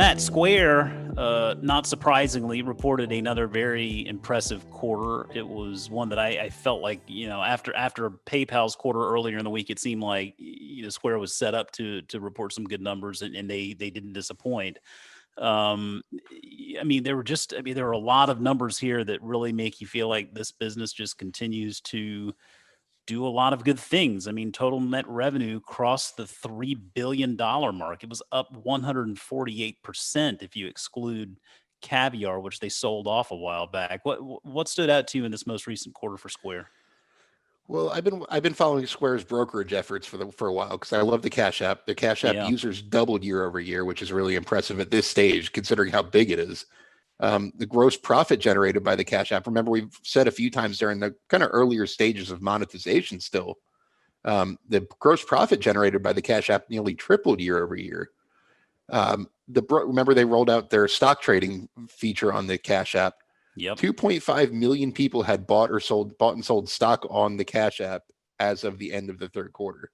Matt, Square, not surprisingly, reported another very impressive quarter. It was one that I felt like, after PayPal's quarter earlier in the week, it seemed like Square was set up to report some good numbers, and they didn't disappoint. Um, there were a lot of numbers here that really make you feel like this business just continues to do a lot of good things. I mean, total net revenue crossed the $3 billion mark. It was up 148% if you exclude Caviar, which they sold off a while back. What stood out to you in this most recent quarter for Square? Well, I've been following Square's brokerage efforts for a while because I love the Cash App. The Cash App Yeah. users doubled year over year, which is really impressive at this stage, considering how big it is. The gross profit generated by the Cash App. Remember, we've said a few times during the kind of earlier stages of monetization. Still, the gross profit generated by the Cash App nearly tripled year over year. Remember they rolled out their stock trading feature on the Cash App. Yep. 2.5 million people had bought and sold stock on the Cash App as of the end of the third quarter.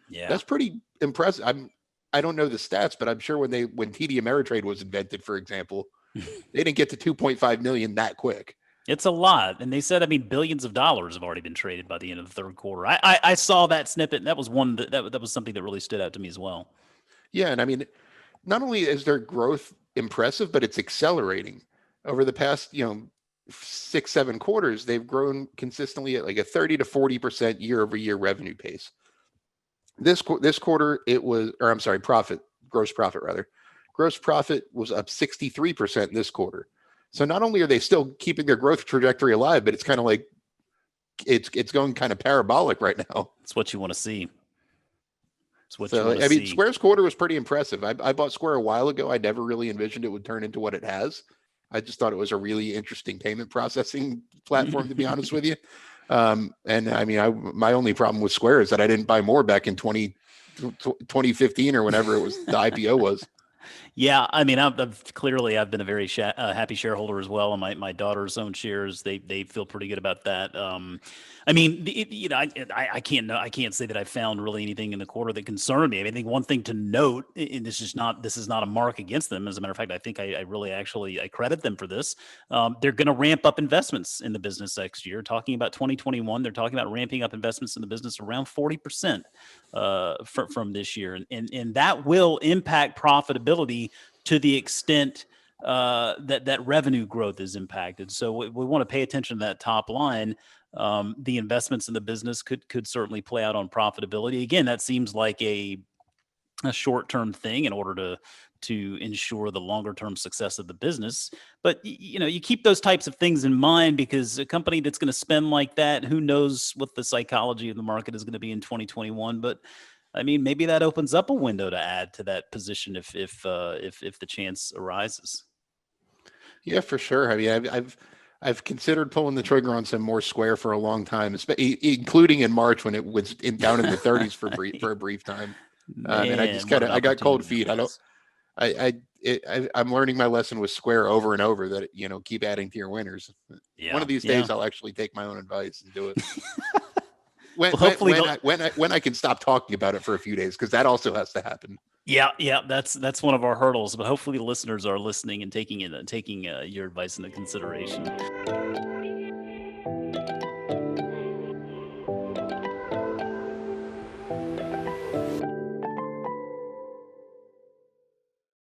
Yeah. That's pretty impressive. I don't know the stats, but I'm sure when TD Ameritrade was invented, for example, they didn't get to 2.5 million that quick. It's a lot. And they said, billions of dollars have already been traded by the end of the third quarter. I saw that snippet, and that was one that was something that really stood out to me as well. Yeah. And I mean, not only is their growth impressive, but it's accelerating over the past, 6-7 quarters. They've grown consistently at like a 30 to 40% year over year revenue pace. This quarter, gross profit rather. Gross profit was up 63% this quarter. So not only are they still keeping their growth trajectory alive, but it's kind of like it's going kind of parabolic right now. It's what you want to see. It's what you want to see. Square's quarter was pretty impressive. I bought Square a while ago. I never really envisioned it would turn into what it has. I just thought it was a really interesting payment processing platform, to be honest with you. My only problem with Square is that I didn't buy more back in 2015 or whenever it was the IPO was. Yeah, I've been a very happy shareholder as well, and my daughter's own shares, they feel pretty good about that. I can't say that I found really anything in the quarter that concerned me. I think one thing to note, and this is not a mark against them. As a matter of fact, I think I really actually I credit them for this. They're going to ramp up investments in the business next year. Talking about 2021, they're talking about ramping up investments in the business around 40% from this year, and that will impact profitability to the extent that revenue growth is impacted. So we want to pay attention to that top line. The investments in the business could certainly play out on profitability. Again, that seems like a short-term thing in order to ensure the longer-term success of the business. But you keep those types of things in mind, because a company that's going to spend like that, who knows what the psychology of the market is going to be in 2021. But maybe that opens up a window to add to that position if the chance arises. Yeah, for sure. I've considered pulling the trigger on some more Square for a long time, including in March when it was down in the 30s for a brief time. And I got cold feet. I'm learning my lesson with Square over and over that keep adding to your winners. Yeah, one of these days I'll actually take my own advice and do it. When I can stop talking about it for a few days, because that also has to happen. Yeah, that's one of our hurdles. But hopefully, the listeners are listening and taking your advice into consideration.